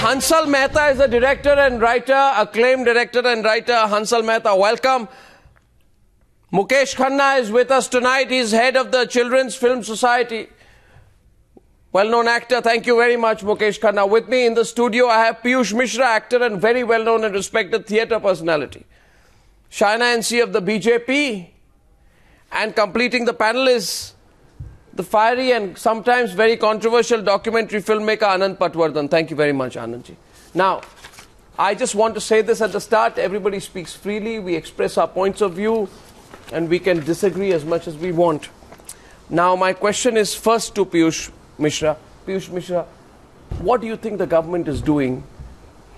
Hansal Mehta is a director and writer, acclaimed director and writer. Hansal Mehta, welcome. Mukesh Khanna is with us tonight. He's head of the Children's Film Society. Well-known actor. Thank you very much, Mukesh Khanna. With me in the studio, I have Piyush Mishra, actor and very well-known and respected theatre personality. Shaina NC of the BJP. And completing the panelists, the fiery and sometimes very controversial documentary filmmaker Anand Patwardhan. Thank you very much, Anandji. Now, I just want to say this at the start. Everybody speaks freely. We express our points of view and we can disagree as much as we want. Now, my question is first to Piyush Mishra. Piyush Mishra, what do you think the government is doing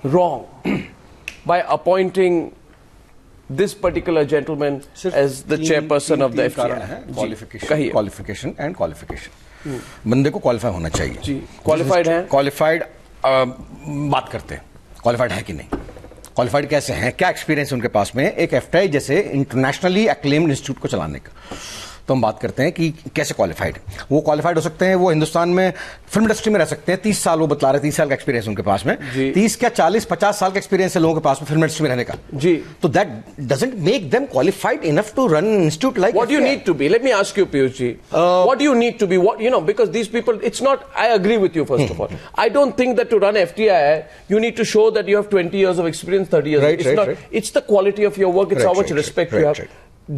wrong by appointing this particular gentleman as the chairperson of the FTII? Qualification and qualification बंदे को qualify होना चाहिए जी। Qualified है? Qualified बात करते हैं, qualified है कि नहीं, क्वालिफाइड कैसे हैं, क्या एक्सपीरियंस उनके पास में एक एफटीआई जैसे इंटरनेशनली एक्लेम्ड इंस्टीट्यूट को चलाने का। तो हम बात करते हैं कि कैसे क्वालिफाइड वो क्वालिफाइड हो सकते हैं। वो हिंदुस्तान में फिल्म इंडस्ट्री में रह सकते हैं 30 साल, वो बतला रहे 30 साल का एक्सपीरियंस उनके पास में, 30 क्या 40-50 साल का एक्सपीरियंस है लोगों के पास में फिल्म इंडस्ट्री में रहने का जी। तो that doesn't make them qualified enough to run institute like what you need to be. Let me ask you Piyush ji, what do you need to be? What, you know, because these people, it's not, I agree with you first of all. I don't think that to run FTII you need to show that you have 20 years of experience, 30 years. Right. It's the quality of your work, it's how much respect you have.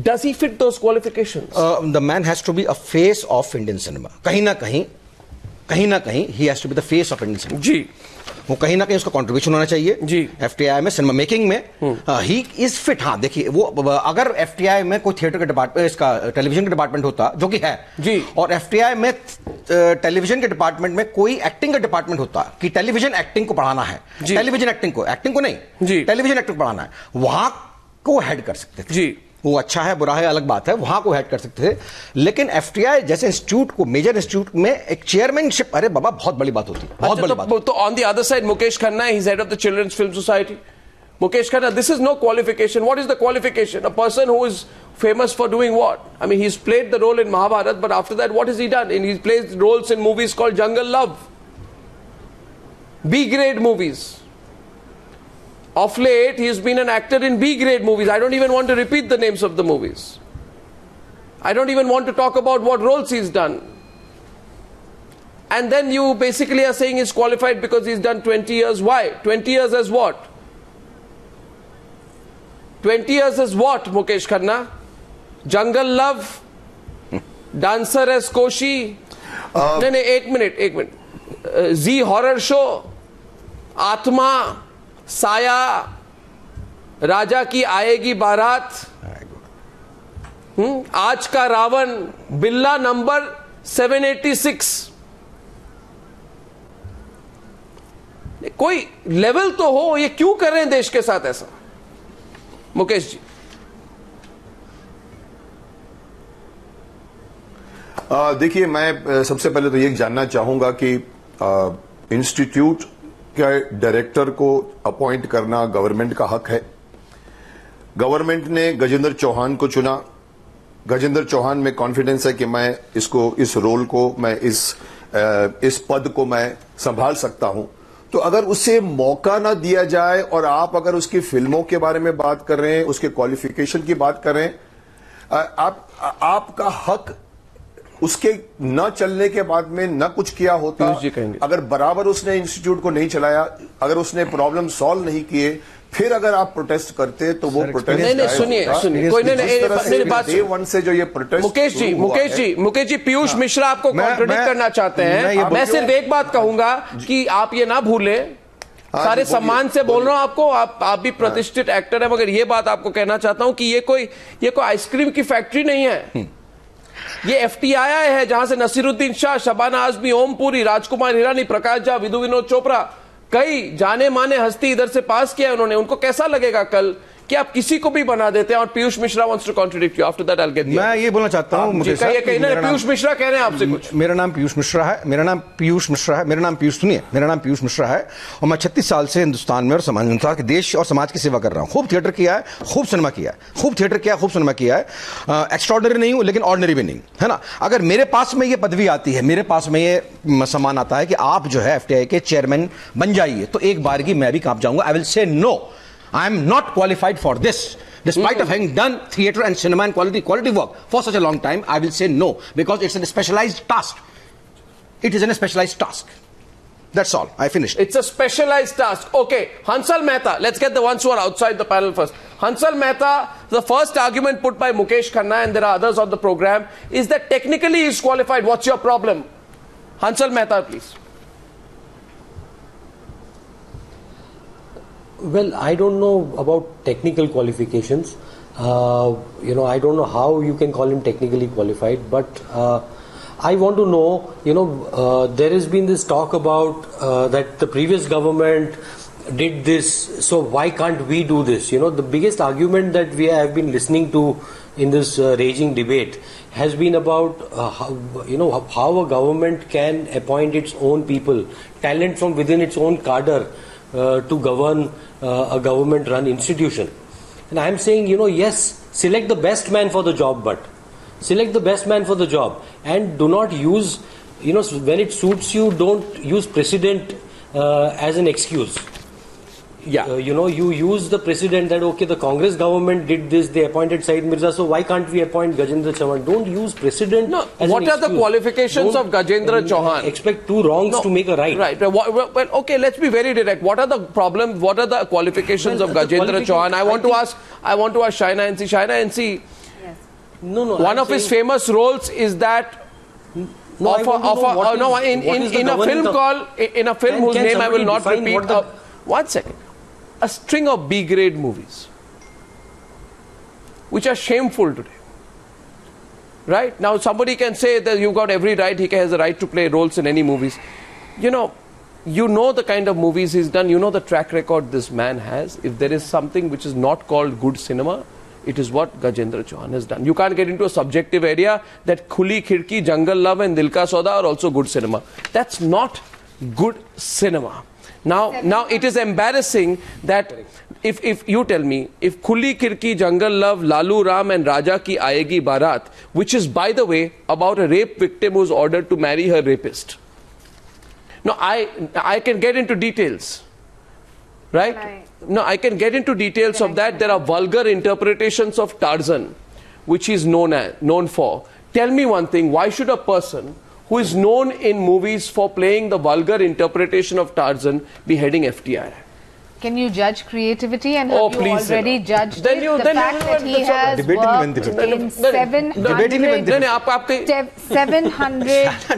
Does he fit those qualifications? The man has to be a face of Indian cinema. कहीं ना कहीं he has to be the face of Indian cinema. जी। वो कहीं ना कहीं उसका contribution होना चाहिए जी। FTII में सिनेमा मेकिंग में ही इज फिट। हाँ देखिए, वो अगर FTII में कोई थिएटर का डिपार्टमेंट, इसका टेलीविजन का डिपार्टमेंट होता जो कि है जी, और FTII में टेलीविजन के डिपार्टमेंट में कोई एक्टिंग का डिपार्टमेंट होता कि टेलीविजन एक्टिंग को पढ़ाना है, टेलीविजन एक्टिंग को नहीं, टेलीविजन एक्टिंग को पढ़ाना है, वहां को हेड कर सकते थे जी। वो अच्छा है बुरा है अलग बात है, वहां को हेड कर सकते थे। लेकिन FTII जैसे इंस्टीट्यूट को, मेजर इंस्टीट्यूट में एक चेयरमैनशिप, अरे बाबा बहुत बड़ी बात होती है, बहुत बड़ी बात। तो on the other side Mukesh Khanna, he is head of the children's film society. Mukesh Khanna, this is no qualification. What is the qualification? A person who is famous for doing what? I mean, he's played the role in Mahabharat, but after that, what has he done? And he's played roles in movies called Jungle Love, B-grade movies. Of late, he has been an actor in B-grade movies. I don't even want to repeat the names of the movies. I don't even want to talk about what roles he's done. And then you basically are saying he's qualified because he's done 20 years. Why? 20 years as what? 20 years as what, Mukesh Khanna? Jungle Love? Dancer as Koshi? No, एक minute. Z Horror Show? Atma? साया? राजा की आएगी बारात? आज का रावण? बिल्ला number 786? कोई level तो हो, ये क्यों कर रहे हैं देश के साथ ऐसा? मुकेश जी। देखिए, मैं सबसे पहले तो ये जानना चाहूंगा कि इंस्टीट्यूट के डायरेक्टर को अपॉइंट करना गवर्नमेंट का हक है। गवर्नमेंट ने गजेंद्र चौहान को चुना। गजेंद्र चौहान में कॉन्फिडेंस है कि मैं इस रोल को, मैं इस पद को मैं संभाल सकता हूं। तो अगर उसे मौका ना दिया जाए और आप अगर उसकी फिल्मों के बारे में बात कर रहे हैं, उसके क्वालिफिकेशन की बात कर रहे हैं, आपका हक उसके न चलने के बाद में न कुछ किया होता। अगर बराबर उसने इंस्टीट्यूट को नहीं चलाया, अगर उसने प्रॉब्लम सॉल्व नहीं किए, फिर अगर आप प्रोटेस्ट करते तो वो प्रोटेस्ट नहीं, सुनिए कोई नहीं बात से जो ये प्रोटेस्ट। मुकेश जी पीयूष मिश्रा आपको कॉन्ट्रडिक्ट करना चाहते हैं। मैं सिर्फ एक बात कहूंगा कि आप ये ना भूलें, सारे सम्मान से बोल रहा हूं आपको, आप भी प्रतिष्ठित एक्टर है, मगर ये बात आपको कहना चाहता हूं कि ये कोई आइसक्रीम की फैक्ट्री नहीं है। ये FTII है जहां से नसीरुद्दीन शाह, शबाना आजमी, ओमपुरी, राजकुमार हिरानी, प्रकाश झा, विधु विनोद चोपड़ा, कई जाने माने हस्ती इधर से पास किया उन्होंने। उनको कैसा लगेगा कल कि आप किसी को भी बना देते हैं और Piyush Mishra wants to contradict you. After that I'll get मैं ये बोलना चाहता हूं मुकेश साहब, पीयूष मिश्रा कह रहे हैं आपसे कुछ। मेरा नाम पीयूष मिश्रा है, मेरा नाम पीयूष है और मैं 36 साल से हिंदुस्तान में और समाज के देश और समाज की सेवा कर रहा हूं। खूब थिएटर किया है, खूब सिनेमा किया है, खूब थिएटर किया, खूब सिनेमा किया है। एक्स्ट्राऑर्डिनरी नहीं हूं लेकिन ऑर्डिनरी भी नहीं, है ना। अगर मेरे पास में ये पदवी आती है, मेरे पास में ये सम्मान आता है कि आप जो है FTI के चेयरमैन बन जाइए, तो एक बार की मैं भी कांप जाऊंगा। I will say no, I am not qualified for this. Despite of having done theatre and cinema and quality work for such a long time, I will say no, because it's a specialized task. It is a specialized task. That's all. I finished. It's a specialized task. Okay, Hansal Mehta. Let's get the ones who are outside the panel first. Hansal Mehta, the first argument put by Mukesh Khanna, and there are others on the program, is that technically he is qualified. What's your problem? Hansal Mehta, please. Well, I don't know about technical qualifications. I don't know how you can call him technically qualified, but I want to know, there has been this talk about that the previous government did this, so why can't we do this? The biggest argument that we have been listening to in this raging debate has been about how a government can appoint its own people, talent from within its own cadre, to govern a government-run institution. And I am saying, yes, select the best man for the job, but select the best man for the job, and do not use, when it suits you, don't use precedent as an excuse. Yeah. You use the precedent that, okay, the Congress government did this, they appointed Syed Mirza, so why can't we appoint Gajendra Chauhan? Don't use precedent as an excuse. What are the qualifications of Gajendra Chauhan? Expect two wrongs to make a right. Right. Well, okay, let's be very direct. What are the problems, what are the qualifications of Gajendra Chauhan? I want to ask Shaina NC. Shaina NC, yes. One of his famous roles is that in a film whose name I will not repeat. One second. A string of B-grade movies, which are shameful today. Right? Now somebody can say that you've got every right, he has the right to play roles in any movies. You know the kind of movies he's done, the track record this man has. If there is something which is not called good cinema, it is what Gajendra Chauhan has done. You can't get into a subjective area that Khuli Khirki, Jungle Love and Dil Ka Sauda are also good cinema. That's not good cinema. Now it is embarrassing that if you tell me, if Khuli Khirki, Jungle Love, Lalu Ram and Raja Ki Aayegi Barat, which is, by the way, about a rape victim who's ordered to marry her rapist. Now I can get into details, right? No, I can get into details of that. There are vulgar interpretations of Tarzan, which he's known for. Tell me one thing, why should a person who is known in movies for playing the vulgar interpretation of Tarzan be heading FTII? Can you judge creativity, and have you already judged the fact that he has worked in 700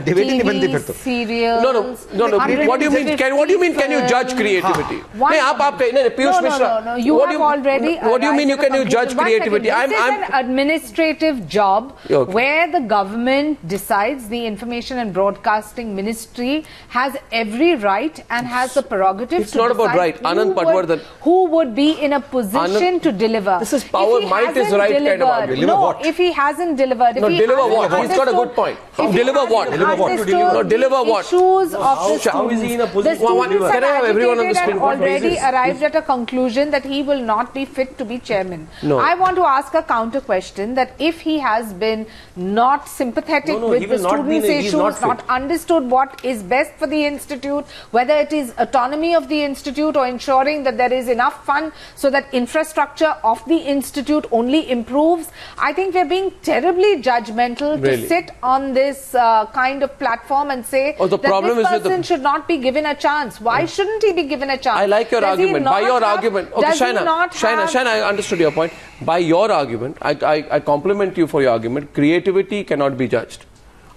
TV serials? No. What do you mean? Can you judge creativity? Piyush Mishra. You have already. What do you mean? Can you judge creativity? This is an administrative job where the government decides. The Information and Broadcasting Ministry has every right and has the prerogative. It's not about right, Anand Patwardhan. Who would be in a position to deliver? This is power, might is right kind of argument. Deliver what? If he hasn't delivered. Deliver what? He's got a good point. Deliver what? Deliver what? Issues of the students. How is he in a position to deliver? Can I have everyone on the screen? Already arrived at a conclusion that he will not be fit to be chairman. No. I want to ask a counter question, that if he has been not sympathetic with the students' issues, not understood what is best for the institute, whether it is autonomy of the institute or ensuring that there is enough fund so that infrastructure of the institute only improves. I think we're being terribly judgmental to sit on this kind of platform and say that this person should not be given a chance. Why shouldn't he be given a chance? I like your argument. By your argument, okay, Shaina, I understood your point. By your argument, I compliment you for your argument. Creativity cannot be judged.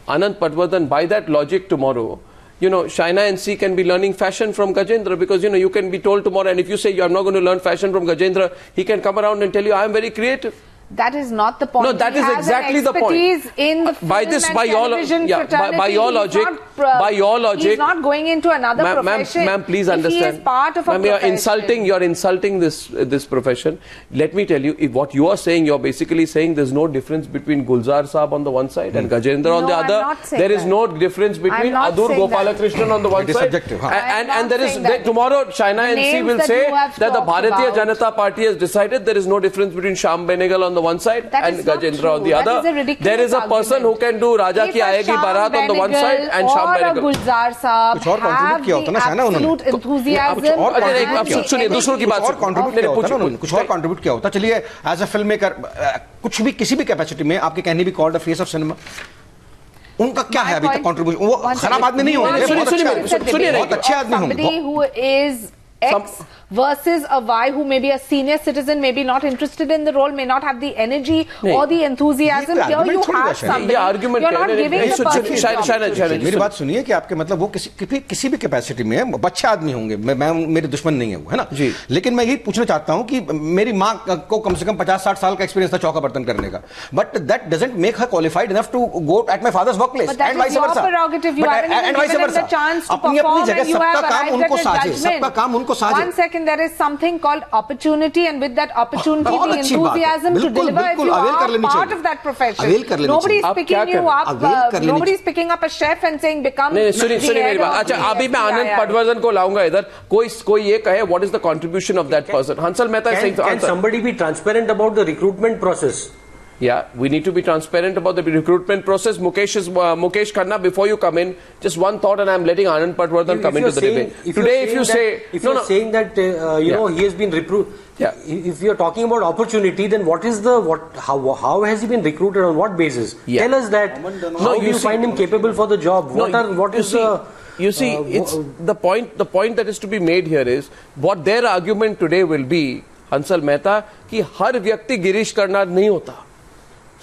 Anand Patwardhan, by that logic tomorrow, Shaina NC can be learning fashion from Gajendra, because, you can be told tomorrow, and if you say I'm not going to learn fashion from Gajendra, he can come around and tell you, I am very creative. That is not the point. No, that is exactly the point. In the by this, by your logic, he's not going into another profession. Ma'am, please understand. He is part of a profession. You're insulting this profession. Let me tell you, if what you are saying, you're basically saying there's no difference between Gulzar Saab on the one side and Gajendra on the other. There is no difference between Adur Gopalakrishnan on the one side. Subjective, and there is tomorrow Shaina NC will say that the Bharatiya Janata Party has decided there is no difference between Shyam Benegal on the one side and Gajendra on the other. There is a person who can do Raja Ki Aayegi Barat on the one side and Shyam Benegal. Gulzar Saab have the absolute enthusiasm. कुछ और contribute किया होता. चलिए, as a film maker कुछ भी किसी भी capacity में आपके कहने भी called the face of cinema. उनका क्या है अभी तक कंट्रीब्यूशन? वो खराब आदमी नहीं होंगे, बहुत अच्छे आदमी होंगे. X versus a Y who may be a senior citizen, maybe not interested in the role, may not have the energy or the enthusiasm. Here you have somebody. You're not giving the person. मेरी बात सुनिए कि आपके मतलब वो किसी भी capacity में बच्चे आदमी होंगे. मैं मेरे दुश्मन नहीं है वो, है ना जी. लेकिन मैं यही पूछना चाहता हूं कि मेरी माँ को कम से कम 50-60 साल का एक्सपीरियंस था चौका बर्तन करने का. But that doesn't make her qualified enough to go at my father's work place and vice versa. And vice versa. अपनी जगह सबका काम उनको साझे, सबका काम उनको साझे. 1 second, there is something called opportunity, and with that opportunity, the enthusiasm to deliver. If you are part of that profession, nobody is picking you up. Nobody is picking up a chef and saying become. सुनिए मेरी बात. अच्छा, अभी मैं आनंद पटवर्धन को लाऊंगा इधर. कोई ये कहे what is the contribution of that person? Hansal Mehta is saying. Can somebody be transparent about the recruitment process? Yeah, we need to be transparent about the recruitment process. Mukesh Khanna, before you come in, just one thought, and I'm letting Anand Patwardhan come into the debate. Today, if you say... If you're saying that, he has been recruited... Yeah. If you're talking about opportunity, then how has he been recruited, on what basis? Yeah. Tell us that. How do you find him capable for the job? You see, it's the point that is to be made here is, what their argument today will be, Hansal Mehta, कि हर व्यक्ति गिरीश कर्नाड नहीं होता.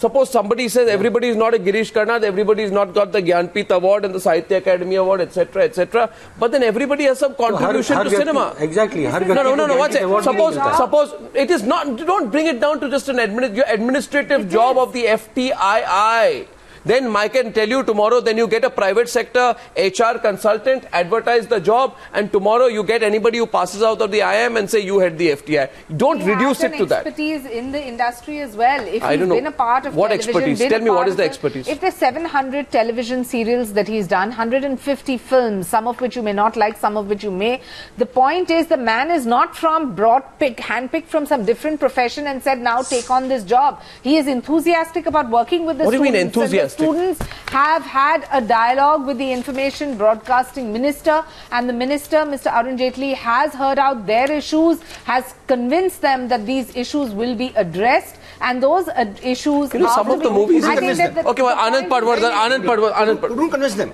Suppose somebody says everybody is not a Girish Karnad, everybody has not got the Gyanpith Award and the Sahitya Academy Award, etc., etc. But then everybody has some contribution to cinema. Exactly. No. What's it? Suppose it is not. Don't bring it down to just an administrative job of the FTII. Then I can tell you tomorrow, then you get a private sector HR consultant, advertise the job, and tomorrow you get anybody who passes out of the IM and say you head the FTI. Don't reduce it to that. Expertise in the industry as well. If he's been a part of what television, expertise? Tell me what is the expertise? If there's 700 television serials that he's done, 150 films, some of which you may not like, some of which you may. The point is, the man is not from handpicked from some different profession and said, now take on this job. He is enthusiastic about working with the students. What do you mean enthusiastic? Students have had a dialogue with the Information Broadcasting Minister, and the Minister, Mr. Arun Jaitley, has heard out their issues, has convinced them that these issues will be addressed, and those issues... some of the movies... Okay, well, Anand Patwardhan... Couldn't convince them.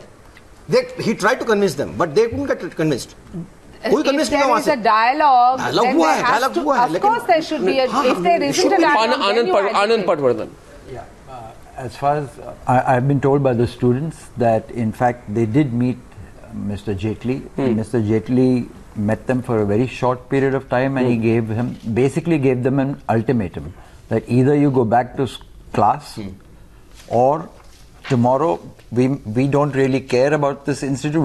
He tried to convince them, but they couldn't get convinced. If there is a dialogue, of course there should be if there isn't a dialogue, Anand Patwardhan. As far as I've been told by the students that in fact they did meet Mr. Jaitley. Mr. Jaitley met them for a very short period of time, and he basically gave them an ultimatum that either you go back to class or tomorrow we don't really care about this institute.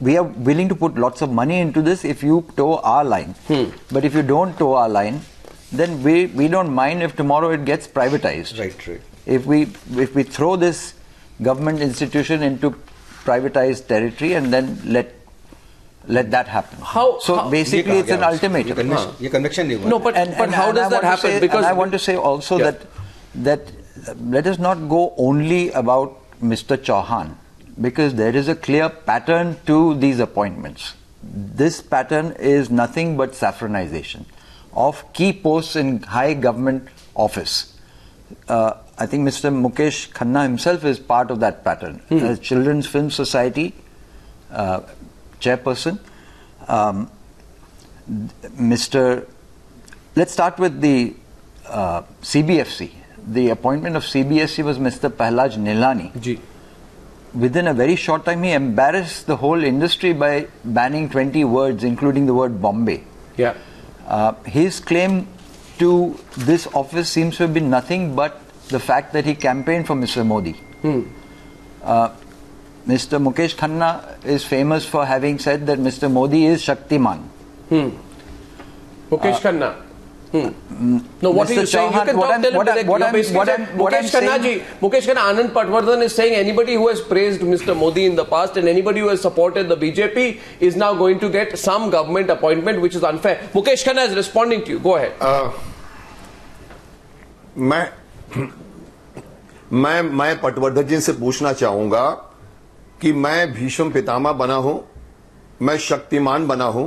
We are willing to put lots of money into this if you toe our line. But if you don't toe our line, then we don't mind if tomorrow it gets privatized. Right. If we throw this government institution into privatized territory and then let that happen. Basically it's an ultimatum. Your conviction. No, but how does that happen? Because I want to say also that let us not go only about Mr. Chauhan, because there is a clear pattern to these appointments. This pattern is nothing but saffronization of key posts in high government office. I think Mr. Mukesh Khanna himself is part of that pattern. As Children's Film Society chairperson, let's start with the CBFC. The appointment of CBFC was Mr. Pahlaj Nilani. Within a very short time, he embarrassed the whole industry by banning 20 words, including the word Bombay. His claim to this office seems to have been nothing but the fact that he campaigned for Mr. Modi. Mr. Mukesh Khanna is famous for having said that Mr. Modi is Shaktiman. Mukesh Khanna. No, what are you saying? You can talk Mukesh Khanna, Anand Patwardhan is saying anybody who has praised Mr. Modi in the past and anybody who has supported the BJP is now going to get some government appointment which is unfair. Mukesh Khanna is responding to you. Go ahead. मैं पटवर्धन जी से पूछना चाहूंगा कि मैं भीष्म पितामह बना हूं, मैं शक्तिमान बना हूं।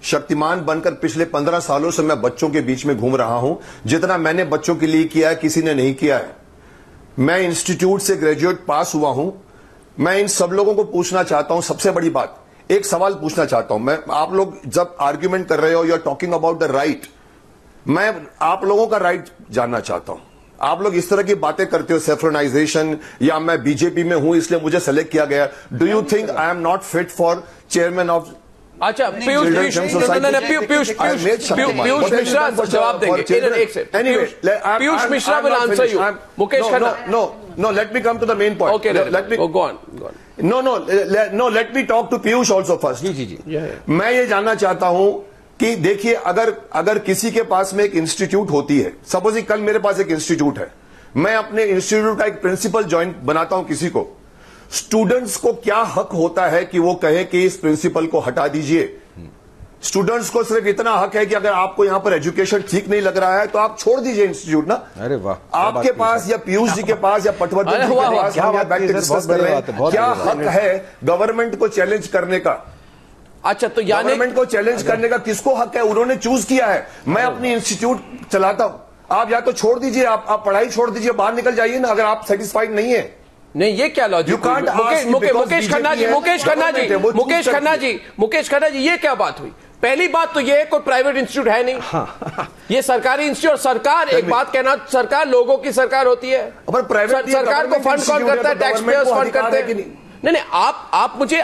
शक्तिमान बनकर पिछले 15 सालों से मैं बच्चों के बीच में घूम रहा हूं। जितना मैंने बच्चों के लिए किया है किसी ने नहीं किया है। मैं इंस्टीट्यूट से ग्रेजुएट पास हुआ हूं। मैं इन सब लोगों को पूछना चाहता हूं, सबसे बड़ी बात एक सवाल पूछना चाहता हूं। मैं आप लोग जब आर्ग्यूमेंट कर रहे हो, you are talking about the right, मैं आप लोगों का राइट जानना चाहता हूं। आप लोग इस तरह की बातें करते हो, सेफ्रोनाइजेशन या मैं बीजेपी में हूं इसलिए मुझे सेलेक्ट किया गया। Do you think I am not fit for chairman of? अच्छा, पीयूष मिश्रा जवाब देंगे। Piyush Mishra will answer you. Mukesh Khanna. No, let me come to the main point. Okay, let me go on. No, let me talk to Piyush also first. जी। मैं ये जानना चाहता हूं कि देखिए, अगर किसी के पास में एक इंस्टीट्यूट होती है, सपोज कल मेरे पास एक इंस्टीट्यूट है, मैं अपने इंस्टीट्यूट का एक प्रिंसिपल ज्वाइन बनाता हूं किसी को, स्टूडेंट्स को क्या हक होता है कि वो कहे कि इस प्रिंसिपल को हटा दीजिए? स्टूडेंट्स को सिर्फ इतना हक है कि अगर आपको यहां पर एजुकेशन ठीक नहीं लग रहा है तो आप छोड़ दीजिए इंस्टीट्यूट ना। अरे वाह, आपके पास या पीयूष जी के पास या पटवर्धन जी के पास क्या हक है गवर्नमेंट को चैलेंज करने का? अच्छा, तो गवर्नमेंट को चैलेंज करने का किसको हक है? उन्होंने चूज किया है। मैं अपनी इंस्टीट्यूट चलाता हूं, आप या तो छोड़ दीजिए, आप पढ़ाई छोड़ दीजिए, बाहर निकल जाइए ना अगर आप सेटिस्फाइड नहीं है। नहीं, ये क्या लॉजिक? मुकेश खन्ना जी, ये क्या बात हुई? पहली बात तो ये कोई प्राइवेट इंस्टीट्यूट है नहीं, ये सरकारी इंस्टीट्यूट। सरकार, एक बात कहना, सरकार लोगों की सरकार होती है। सरकार को फंड कौन करता है? टैक्स पेयर्स फंड करते हैं। नहीं, आप मुझे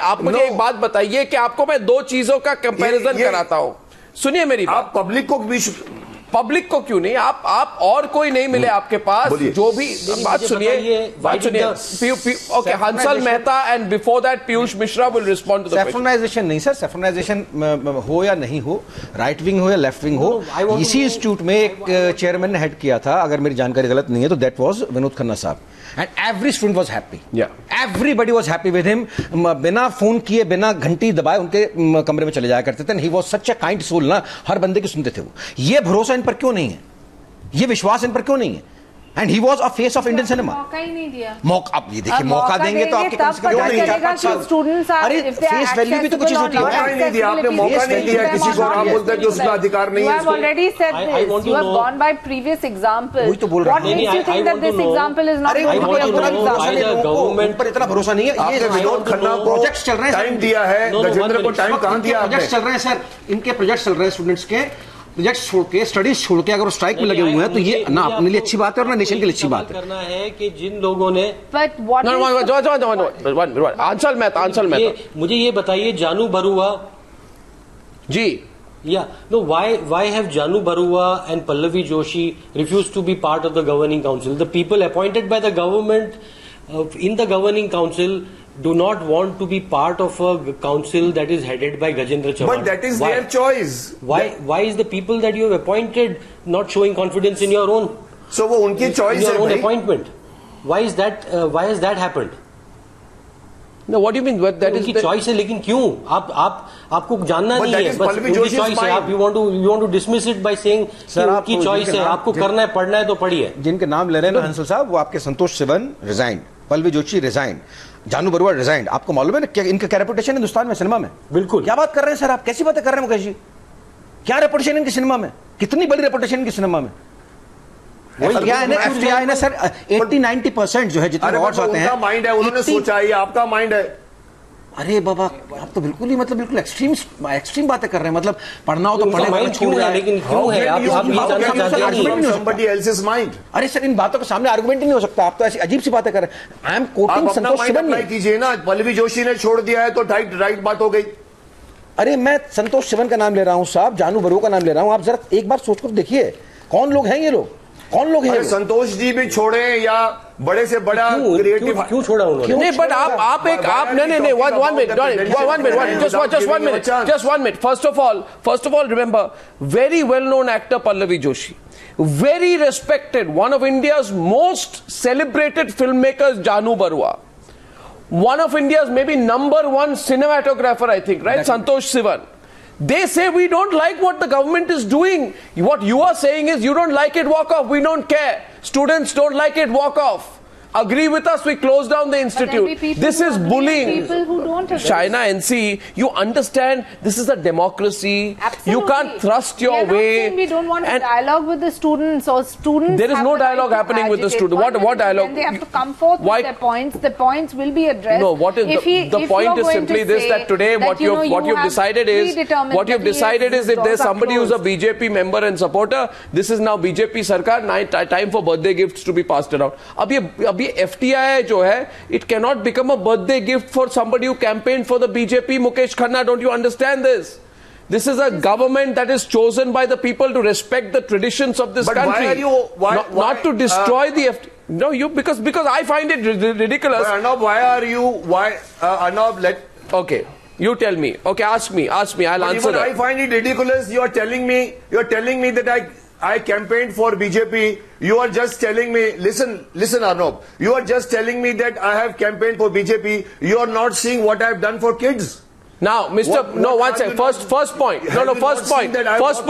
एक बात बताइए कि आपको मैं दो चीजों का कंपैरिजन कराता हूं। सुनिए मेरी बात। आप पब्लिक को क्यों नहीं, आप और कोई नहीं मिले आपके पास जो भी बात सुनिए। Okay, Hansal Mehta and before that Piyush Mishra will respond to the question. Saffronization नहीं सर, सेफ्रोनाइजेशन हो या नहीं हो, राइट विंग हो या लेफ्ट विंग हो, इसी इंस्टीट्यूट में एक चेयरमैन ने हेड किया था, अगर मेरी जानकारी गलत नहीं है तो दैट वाज विनोद खन्ना साहब। And every student was happy, everybody was happy with him. बिना फोन किए, बिना घंटी दबाए उनके कमरे में चले जाया करते थे। He was such a kind soul ना, हर बंदे की सुनते थे वो। ये भरोसा इन पर क्यों नहीं है? ये विश्वास इन पर क्यों नहीं है? And he was a face of Indian cinema. मौका ही नहीं दिया। मौका, अब ये देखिए, मौका देंगे तो आपके कम से कम क्यों नहीं? अरे फेस वैल्यू भी तो कुछ होती है। मौका नहीं दिया आपने, मौका नहीं दिया किसी को। आप बोलते हैं कि उसका अधिकार नहीं है। Already said this, you have gone by previous example. वही तो बोल रहा हूं। What makes you think that this example is not government पर इतना भरोसा नहीं है? ये विनोद खन्ना को प्रोजेक्ट्स चल रहे हैं, टाइम दिया है, गजेंद्र को टाइम कहां दिया आपने? प्रोजेक्ट्स चल रहे हैं सर, इनके प्रोजेक्ट्स चल रहे हैं स्टूडेंट्स के। प्रोजेक्ट छोड़ के, स्टडीज छोड़ के अगर वो स्ट्राइक में लगे हुए हैं तो ये ना अपने लिए अच्छी बात है और ना नेशन के लिए अच्छी बात है। करना है कि जिन लोगों ने हंसल मेहता, मुझे ये बताइए, जानू बरुआ जी, no, why have Janu Barua and Pallavi Joshi refused to be part of the governing council? The people appointed by the government in the governing council do not want to be part of a council that is headed by Gajendra Chauhan. But that is their choice. Why is the people that you have appointed not showing confidence in your own? So वो उनकी choice है, your own appointment. Why is that? Why has that happened? No, what do you mean? That is उनकी choice है, लेकिन क्यों? आपको जानना नहीं है, बस उनकी choice है। आप you want to dismiss it by saying कि उनकी choice है, आपको करना है, पढ़ना है तो पढ़िए। जिनके नाम ले रहे हैं ना हंसल साहब, वो आपके संतोष सिवन रिजाइंड, पल्लवी जोशी रिजाइंड, जानू बरुआ रिजाइंड। आपको मालूम है ना क्या इनका क्या रेपुटेशन है हिंदुस्तान में, सिनेमा में? बिल्कुल। क्या बात कर रहे हैं सर आप? कैसी बातें कर रहे हैं मुकेश जी? क्या रेपुटेशन इनकी सिनेमा में? कितनी बड़ी रेपुटेशन इनकी सिनेमा में? FTII ने सर 80-90% जो है जितने अवार्ड्स आते हैं, माइंड है, उन्होंने सोचा, ये आपका माइंड है। अरे बाबा, आप तो बिल्कुल ही बिल्कुल एक्सट्रीम बातें कर रहे हैं। मतलब पढ़ना हो तो पढ़े, क्यों है? लेकिन क्यों है? आप ये जानना चाहते हैं somebody else's mind? अरे सर, इन बातों के सामने आर्गुमेंट ही नहीं हो सकता। आप तो ऐसी अजीब सी बातें कर रहे हैं। आई एम कोटिंग संतोष सिवन कीजिए ना, पल्लवी जोशी ने छोड़ दिया है तो राइट बात हो गई। अरे मैं संतोष सिवन का नाम ले रहा हूं साहब, जानू बरुआ का नाम ले रहा हूं। आप जरा एक बार सोच कर देखिए, कौन लोग हैं ये लोग? कौन लोग हैं? संतोष जी भी छोड़े या बड़े से बड़ा क्रिएटिव क्यों छोड़ा उन्होंने? नहीं, बट आप एक नहीं, just one minute. First of all, remember, very well-known actor Pallavi Joshi, very respected, one of India's most celebrated filmmakers, Janu Barua, one of India's maybe #1 cinematographer, I think, right? Santosh Sivan. They say we don't like what the government is doing. What you are saying is you don't like it, walk off. We don't care. Students don't like it, walk off. Agree with us, we close down the institute. This is bullying. People who don't agree. Shaina NC, you understand this is a democracy. Absolutely. You can't thrust your way. We don't want to dialogue with the students, or students. There is no dialogue happening with the students. What dialogue? Then they have to come forth with their points. The points will be addressed. No, what is the point is simply this, that today what you've decided is if there's somebody who's a BJP member and supporter, this is now BJP Sarkar, time for birthday gifts to be passed around. Abhi FTII जो है, it cannot become a birthday gift for somebody who campaigned for the BJP. Mukesh Khanna, don't you understand this? This is a government that is chosen by the people to respect the traditions of this country. Not to destroy the FTII. No, because I find it ridiculous. Arnab, Arnab, okay, you tell me. Okay, ask me. I'll answer that. I find it ridiculous. You're telling me that I campaigned for BJP. You are just telling me, listen Arnab, you are just telling me that I have campaigned for BJP. You are not seeing what I have done for kids. Now, one second. First point, Mukesh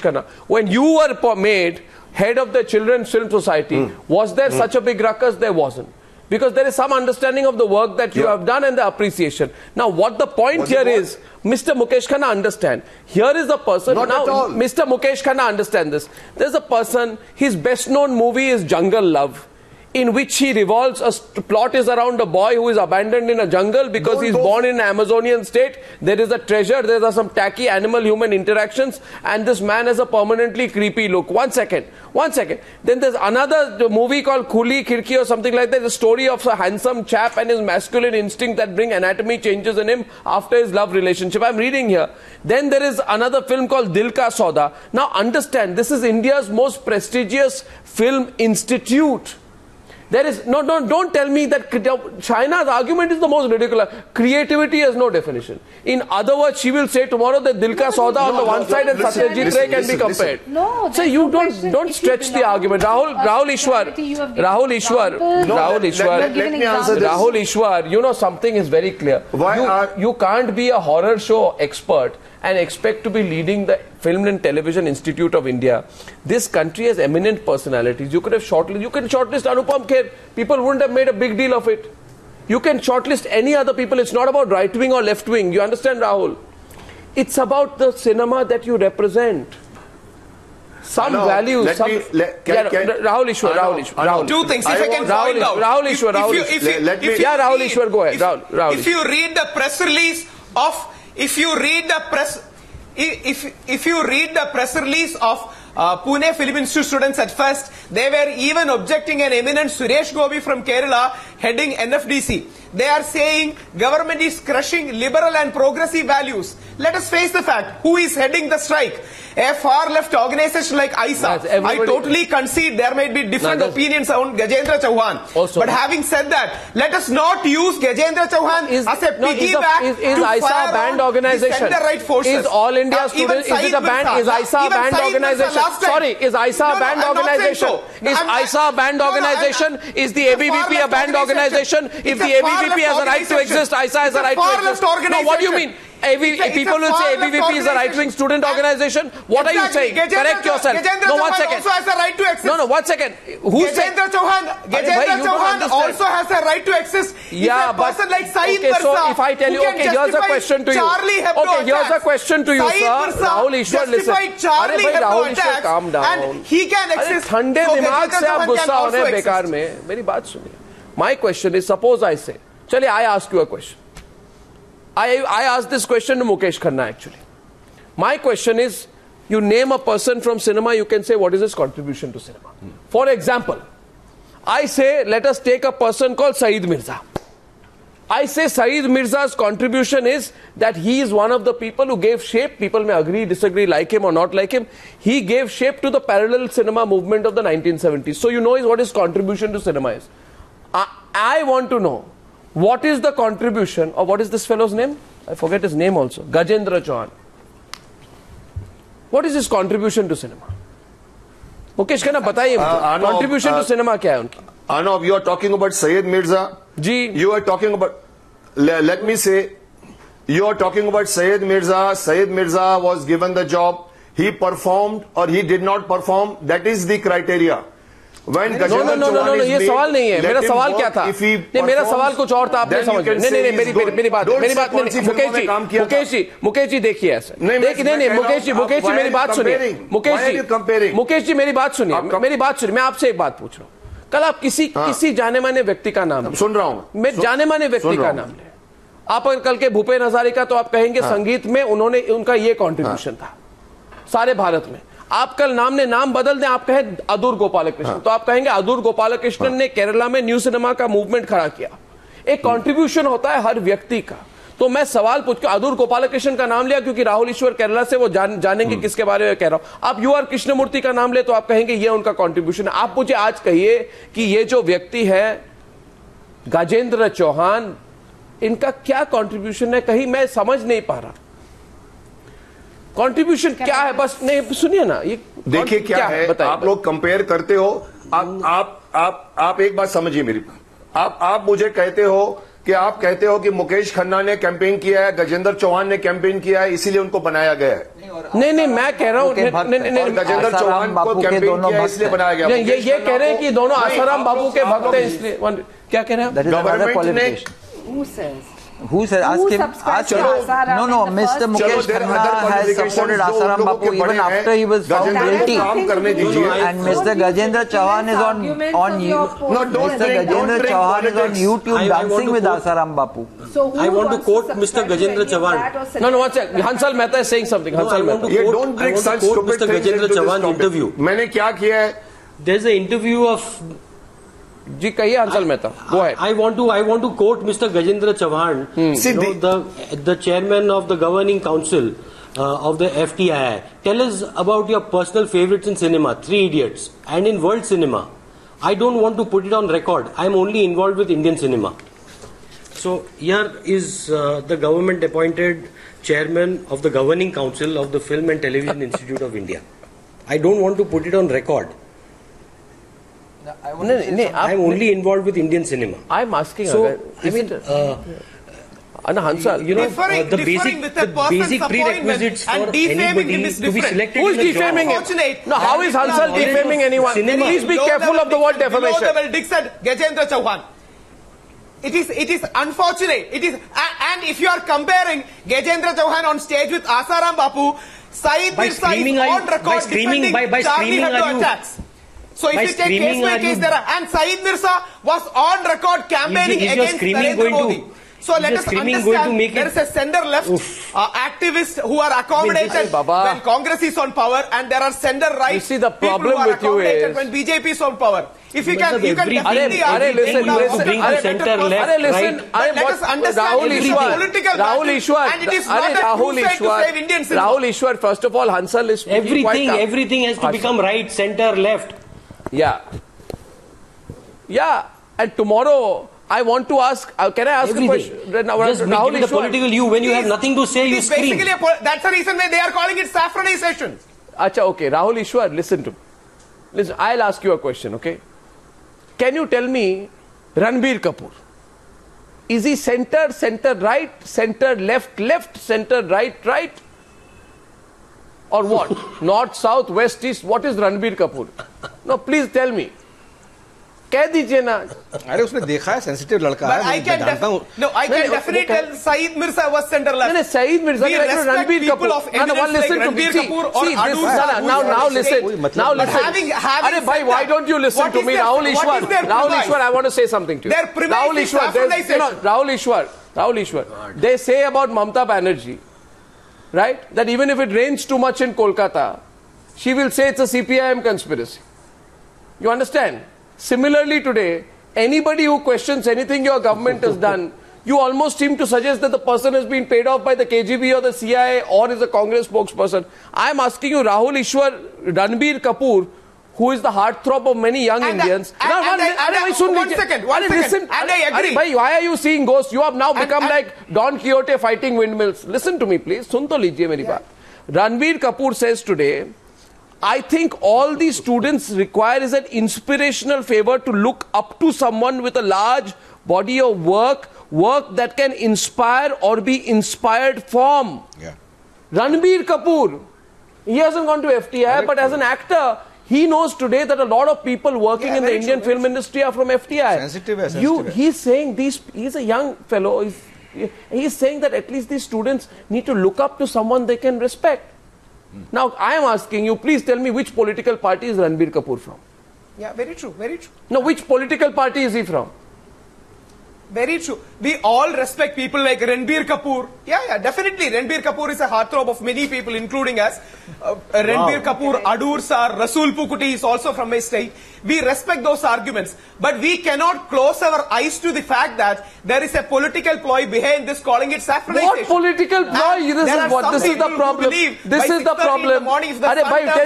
Khanna. When you were made head of the Children's Film Society, was there such a big ruckus? There wasn't. Because there is some understanding of the work that you have done and the appreciation. Now, what the point here is, Mr. Mukesh Khanna, understand. Here is a person. Not now, at all. Mr. Mukesh Khanna, understand this. There's a person, his best known movie is Jungle Love, in which he revolves, a plot is around a boy who is abandoned in a jungle because he's born in an Amazonian state. There is a treasure, there are some tacky animal-human interactions, and this man has a permanently creepy look. One second. Then there's another movie called Khuli Khirki or something like that, the story of a handsome chap and his masculine instinct that bring anatomy changes in him after his love relationship. I'm reading here. Then there is another film called Dil Ka Sauda. Now understand, this is India's most prestigious film institute. There is don't tell me that China's argument is the most ridiculous. Creativity has no definition. In other words, she will say tomorrow that Dil Ka Sauda on the one side and Satyajit Ray can be compared. No, so you don't stretch the argument. Rahul Easwar, you know something is very clear. You can't be a horror show expert and expect to be leading the Film and Television Institute of India. This country has eminent personalities. You can shortlist Anupam Kher. People wouldn't have made a big deal of it. You can shortlist any other people. It's not about right wing or left wing. You understand, Rahul? It's about the cinema that you represent. Some values. Rahul Easwar. Two things. If I can point out. Rahul Easwar. Rahul Easwar, go ahead. Rahul. If you read the press release of If you read the press release of Pune Film Institute students at first, they were even objecting an eminent Suresh Gopi from Kerala heading NFDC. They are saying government is crushing liberal and progressive values. Let us face the fact, who is heading the strike? A far-left organization like ISA. I totally concede there might be different opinions on Gajendra Chauhan. But having said that, let us not use Gajendra Chauhan as a piggyback is ISA a band organization? Is All India Students, is it a band? Is ISA a band organization? Sorry, is ISA a band organization? Is ISA a band organization? Is the ABVP a band organization? If the ABVP has a right to exist, ISA has a right to exist. No, what do you mean? People will say ABVP is a right-wing student organization. What are you saying? Correct yourself. No, 1 second. Also has a right to exist. No, 1 second. Who said? Gajendra Chauhan also has a right to exist. Yeah, but person like Saeed so if I tell you, okay, here's a question to you. Okay, here's a question to you, sir. Rahul Easwar, listen. Rahul Easwar, calm down. And he can exist. ठंडे दिमाग से आप गुस्सा हो रहे हैं बेकार में. मेरी बात सुनिए. My question is, suppose I say, चलिए, I ask you a question. I asked this question to Mukesh Khanna actually. My question is, you name a person from cinema, you can say what is his contribution to cinema. For example, I say let us take a person called Saeed Mirza. I say Saeed Mirza's contribution is that he is one of the people who gave shape. People may agree, disagree, like him or not like him. He gave shape to the parallel cinema movement of the 1970s. So you know what his contribution to cinema is. I want to know what is the contribution of, what is this fellow's name? I forget his name also. Gajendra Chauhan. What is his contribution to cinema? Mukesh Khanna, बताइए contribution to cinema क्या है उनकी? Arnab, you are talking about Syed Mirza. Ji. You are talking about, let me say, you are talking about Syed Mirza. Syed Mirza was given the job. He performed or he did not perform. That is the criteria. When no, ये सवाल नहीं है. मेरा सवाल क्या था? नहीं, मेरा सवाल कुछ और था, आपने समझ लिया. नहीं, मेरी बात मुकेश जी देखिए ऐसे. नहीं, मुकेश जी मेरी बात सुनिए. मुकेश जी मेरी बात सुनिए. मैं आपसे एक बात पूछ रहा हूँ. कल आप किसी जाने माने व्यक्ति का नाम सुन रहा हूँ. मैं जाने माने व्यक्ति का नाम ले. आप कल के भूपेन हजारिका तो आप कहेंगे संगीत में उनका ये कॉन्ट्रीब्यूशन था सारे भारत में. आप कल नाम बदल दें, आप कहें अदूर गोपालकृष्णन, तो आप कहेंगे अदूर गोपालकृष्णन ने केरला में न्यू सिनेमा का मूवमेंट खड़ा किया. एक कंट्रीब्यूशन होता है हर व्यक्ति का. तो मैं सवाल पूछ के अदूर गोपालकृष्णन का नाम लिया क्योंकि राहुल ईश्वर केरला से, वो जानेंगे किसके बारे में कह रहा हूं. आप यूआर कृष्णमूर्ति का नाम ले तो आप कहेंगे ये उनका कंट्रीब्यूशन है. आप मुझे आज कहिए कि ये जो व्यक्ति है गजेंद्र चौहान, इनका क्या कंट्रीब्यूशन है? कहीं मैं समझ नहीं पा रहा. कंट्रीब्यूशन क्या है? बस नहीं, सुनिए ना, ये देखिए क्या है. आप लोग कंपेयर करते हो. आप एक बात समझिए मेरी. आप मुझे कहते हो कि मुकेश खन्ना ने कैंपेन किया है, गजेंद्र चौहान ने कैंपेन किया है, इसीलिए उनको बनाया गया है. नहीं, मैं कह रहा हूँ गजेंद्र चौहान को कैंपेन किया इसलिए बनाया गया. ये कह रहे हैं कि दोनों आसाराम बाबू के भक्त हैं, इसलिए. क्या कह रहे हैं? गवर्नमेंट ने Who said? Ask him. No. Mr. Mukesh Khanna has supported Asaram Bapu even after he was found guilty. And Mr. Gajendra Chauhan is on YouTube dancing with Asaram Bapu. So I want to quote Mr. Gajendra Chauhan. No, one second. Hansal Mehta is saying something. Hansal Mehta. Don't bring such stupid Mr. Gajendra Chauhan interview. मैंने क्या किया है? There's an interview of. जी कहिए Hansal Mehta. Go ahead. I want to quote Mr. Gajendra Chauhan, the chairman of the governing council of the FTII. Tell us about your personal favorites in cinema, Three Idiots, and in world cinema. I don't want to put it on record. I am only involved with Indian cinema. So here is the government appointed chairman of the governing council of the Film and Television Institute of India. I don't want to put it on record. I'm only involved with Indian cinema. I'm asking. So, Hansal, the basic prerequisites for anybody to be selected. Who's defaming him? No, how is Hansal defaming anyone? Please be careful of the word defamation. Below the Dick said Gajendra Chauhan. It is unfortunate. And if you are comparing Gajendra Chauhan on stage with Asaram Bapu, Syed Mirza is on record defending Charlie Hebdo attacks. So if you take case by case, and Syed Mirza was on record campaigning against Narendra Modi. So let us understand, there is a center-left activists who are accommodated when Congress is on power, and there are center-right people the problem who are with accommodated you when BJP is on power. If you can definitely listen. Let us understand it is a political battle, and it is not a crusade to save Indian cinema. Rahul Easwar, first of all, Hansal is everything has to become right, center, left. Yeah, and tomorrow I want to ask, can I ask a question? Just give the political you. When you have nothing to say, you scream. That's the reason why they are calling it saffronization. Acha, okay. Rahul Easwar, listen to me. Listen, I'll ask you a question, okay? Can you tell me, Ranbir Kapoor, is he center, right, center, left, center, right? Or what? North, south, west, east, what is Ranbir Kapoor? No, please tell me. कह दीजिए ना. अरे उसने देखा है, sensitive लड़का है. I can definitely tell Syed Mirza was center left. No, Syed Mirza. We respect people of eminence like Ranbir Kapoor or Adu. Now listen. Arey bhai, why don't you listen to me, Rahul Easwar? I want to say something to you. Rahul Easwar. They say about Mamata Banerjee, right? That even if it rains too much in Kolkata, she will say it's a CPIM conspiracy. You understand? Similarly today, anybody who questions anything your government has done, you almost seem to suggest that the person has been paid off by the KGB or the CIA or is a Congress spokesperson. I am asking you, Rahul Easwar, Ranbir Kapoor, who is the heartthrob of many young Indians. One second. Listen, And I agree. Why are you seeing ghosts? You have now become like Don Quixote fighting windmills. Listen to me, please. Sun to lijiye meri baat. Ranbir Kapoor says today, I think all these students require is an inspirational favor to look up to someone with a large body of work that can inspire or be inspired from. Yeah. Ranbir Kapoor, he hasn't gone to FTII, but as an actor, he knows today that a lot of people working in the Indian film industry are from FTII. Sensitive. He's saying he's a young fellow. He's saying that at least these students need to look up to someone they can respect. Now, I am asking you, please tell me which political party is Ranbir Kapoor from? Yeah, very true, very true. No, which political party is he from? Very true. We all respect people like Ranbir Kapoor. Yeah, definitely. Ranbir Kapoor is a heartthrob of many people, including us. Ranbir Kapoor adores our Rasool Pukuti is also from my state. We respect those arguments. But we cannot close our eyes to the fact that there is a political ploy behind this, calling it saffronization. What political ploy? This is the problem. This is the problem.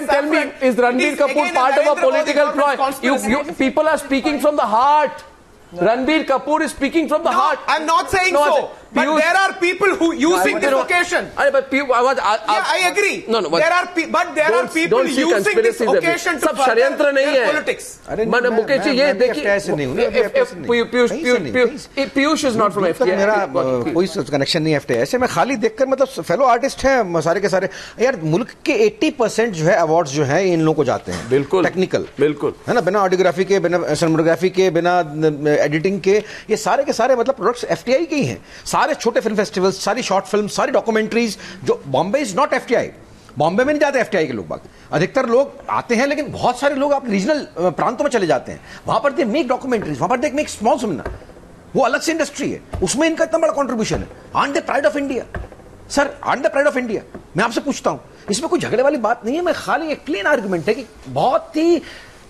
Tell me, is Ranbir Kapoor part of a political ploy? People are speaking from the heart. Ranbir Kapoor is speaking from the heart. I'm not saying so. But there are people who using this occasion. I agree. There are people using this occasion to further their politics. Mukesh ji, ये देखिए, Piyush is not from FTII. मेरा कोई connection नहीं है FTII से. मैं खाली देखकर मतलब फेलो आर्टिस्ट हैं सारे के सारे. यार मुल्क के 80% जो है अवार्ड्स जो है इन लोगों को जाते हैं. बिल्कुल. टेक्निकल. बिल्कुल. है ना, बिना ऑडियोग्राफी के, बिना सिनेमेटोग्राफी के, बिना एडिटिंग के, ये सारे के सारे मतलब प्रोडक्ट्स FTII के ही हैं. सारे छोटे फिल्म फेस्टिवल्स, सारी शॉर्ट फिल्म, सारी डॉक्यूमेंट्रीज. जो Bombay is not FTII. Bombay में नहीं जाते FTII के लोग बाग. अधिकतर लोग आते हैं, लेकिन बहुत सारे लोग आप रीजनल प्रांतों में चले जाते हैं. वहां पर दे मेक डॉक्यूमेंट्रीज, वहां पर दे मेक स्मॉल सिनेमा. वो अलग से इंडस्ट्री है, उसमें इनका इतना बड़ा कंट्रीब्यूशन है. Art the pride of India. Sir, art the pride of India. मैं आपसे पूछता हूं, इसमें कोई झगड़े वाली बात नहीं है. मैं खाली एक प्लेन आर्गुमेंट है कि बहुत ही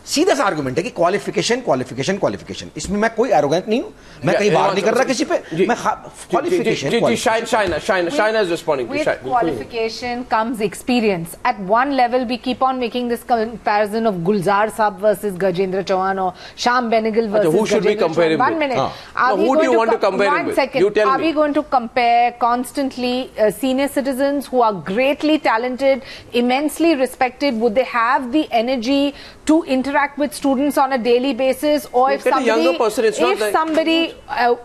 सीधा सा आर्गुमेंट है कि क्वालिफिकेशन. इसमें मैं कोई एरोगेंट नहीं हूं. मैं कहीं बात नहीं कर रहा किसी पे. मैं qualification. Shaina is responding. With qualification comes experience. At one level, we keep on making this comparison of Gulzar Saab versus Gajendra Chauhan or Shyam Benegal versus who should we compare him with? 1 minute. Who do you want to compare him with? 1 second. You tell me. Are we going to compare constantly senior citizens who are greatly talented, immensely respected? Would they have the energy to interact with students on a daily basis? Or if somebody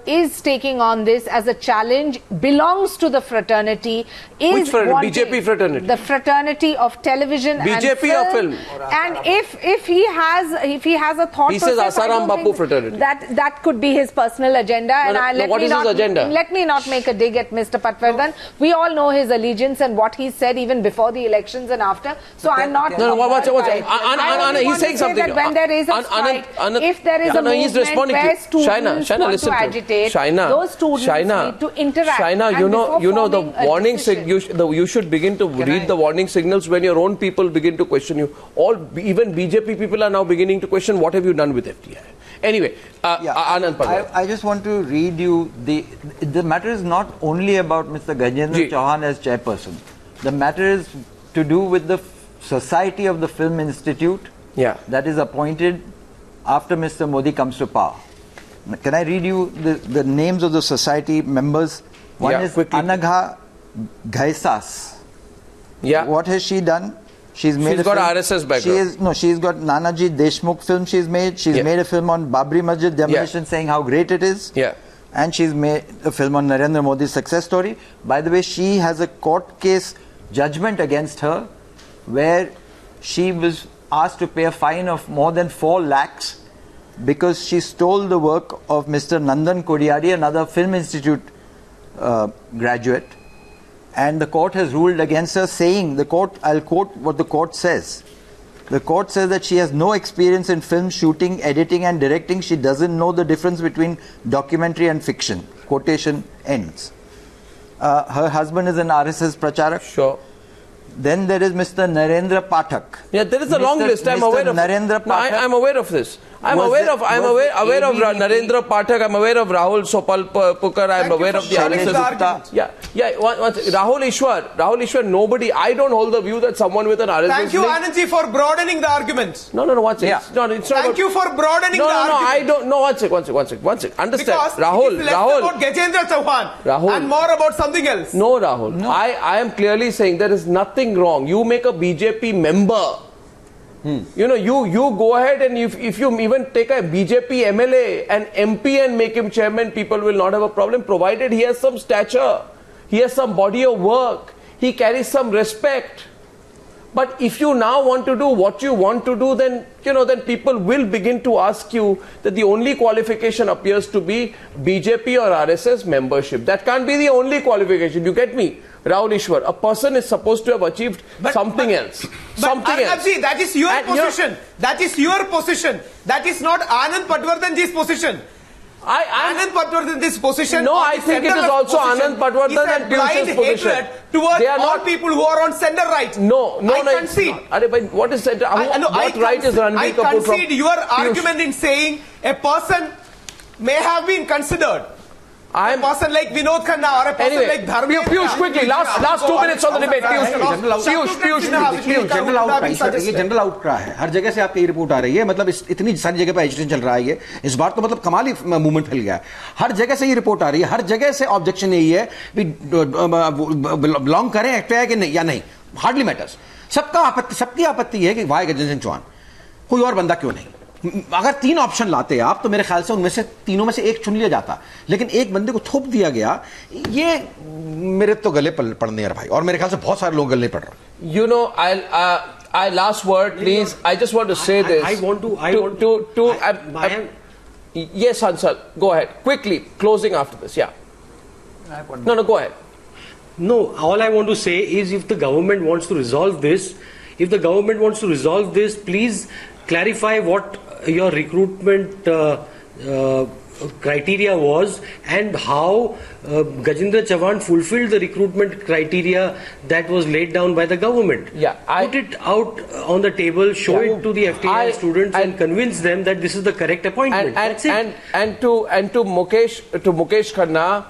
is taking on this as a challenge, belongs to the fraternity, which fraternity? BJP fraternity? The fraternity of television BJP and film. And if he has a thought, he says Asaram Bapu fraternity. That could be his personal agenda. What is his agenda? Let me not make a dig at Mr. Patwardhan. We all know his allegiance and what he said even before the elections and after. So I'm not. He's saying something. That when there is a strike, if there is a movement where students want to agitate, those students need to interact. Shaina, you know the warning you should begin to read the warning signals when your own people begin to question you. Even BJP people are now beginning to question what have you done with FTII. Anyway, Anand Patwardhan. I just want to read you the matter is not only about Mr. Gajendra Chauhan as chairperson. The matter is to do with the Society of the Film Institute that is appointed after Mr. Modi comes to power. Can I read you the names of the society members? One is Anagha Ghaisas. Yeah. What has she done? She's got RSS background. She's got Nanaji Deshmukh film she's made. She's made a film on Babri Masjid demolition saying how great it is. Yeah. And she's made a film on Narendra Modi's success story. By the way, she has a court case judgment against her where she was asked to pay a fine of more than 4 lakhs because she stole the work of Mr. Nandan Kodiyari, another Film Institute graduate. And the court has ruled against her, saying, I'll quote what the court says. The court says that she has no experience in film shooting, editing and directing. She doesn't know the difference between documentary and fiction. Quotation ends. Her husband is an RSS pracharak. Sure. Then there is Mr. Narendra Pathak. Yeah, there is a long list. I'm aware of Narendra Pathak. I'm aware of this. I'm aware of Narendra Pathak. I'm aware of Rahul Sopalpukar. I'm aware of the RSS. Yeah. One second. Rahul Easwar. Nobody. I don't hold the view that someone with an RSS. Thank you, Anand ji, for broadening the arguments. No. One second. Yeah. No, it's not. Thank you for broadening the argument. No. I don't. No. One second. Understand, because Rahul. It is less about Gajendra Chauhan and more about something else. No, Rahul. No. I am clearly saying there is nothing wrong. You make a BJP member. You know, you go ahead and if you even take a BJP MLA and MP and make him chairman, people will not have a problem, provided he has some stature, he has some body of work, he carries some respect. But if you now want to do what you want to do, then then people will begin to ask you that the only qualification appears to be BJP or RSS membership. That can't be the only qualification. You get me? Rahul Easwar, a person is supposed to have achieved something else. Arnabji, that is your position. That is your position. That is not Anand Patwardhanji's position. Anand Patwardhanji's position. No, I think it is also Anand Patwardhan and Piyush's position. Towards all people who are on center right. No. I concede. What is center? What right is Ranveer Kapoor from? I concede your argument in saying a person may have been considered. A person like Vinod Khanna or a person like Dharmeendra. Piyush, quickly, last 2 minutes on the debate. Piyush. ये general out cry है, हर जगह से आपकी report आ रही है, मतलब इतनी सारी जगह पे एजिटेशन चल रहा है, ये इस बार तो मतलब कमाल ही मूवमेंट फैल गया है, हर जगह से ये रिपोर्ट आ रही है, हर जगह से ऑब्जेक्शन यही है कि बिलोंग करें एफटीआई के नहीं या नहीं, हार्डली मैटर्स, सबकी आपत्ति है कि वाई गजेंद्र चौहान, कोई और बंदा क्यों नहीं? अगर 3 ऑप्शन लाते आप तो मेरे ख्याल से उनमें से तीनों में से एक चुन लिया जाता, लेकिन एक बंदे को थोप दिया गया, ये मेरे तो गले पड़ने यार भाई, और मेरे ख्याल से बहुत सारे लोग गले पड़ रहे हैं. I last word, please. I just want to say this. Yes, Hansal, go ahead quickly. Closing after this. Yeah. No, go ahead. No, all I want to say is if the government wants to resolve this, please clarify what your recruitment criteria was and how Gajendra Chauhan fulfilled the recruitment criteria that was laid down by the government. Yeah, put it out on the table, show it to the FTII students and convince them that this is the correct appointment. And to Mukesh Khanna,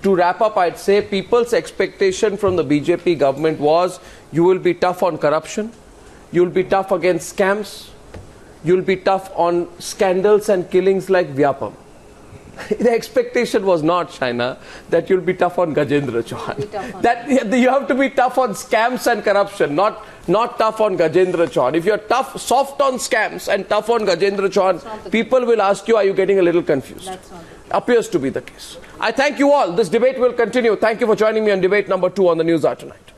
to wrap up, I'd say people's expectation from the BJP government was you will be tough on corruption, you'll be tough against scams, you'll be tough on scandals and killings like Vyapam. The expectation was not, Shaina, that you'll be tough on Gajendra Chauhan. That you have to be tough on scams and corruption, not tough on Gajendra Chauhan. If you're soft on scams and tough on Gajendra Chauhan, people will ask you, are you getting a little confused? Appears to be the case. I thank you all. This debate will continue. Thank you for joining me on debate number 2 on the Newshour tonight.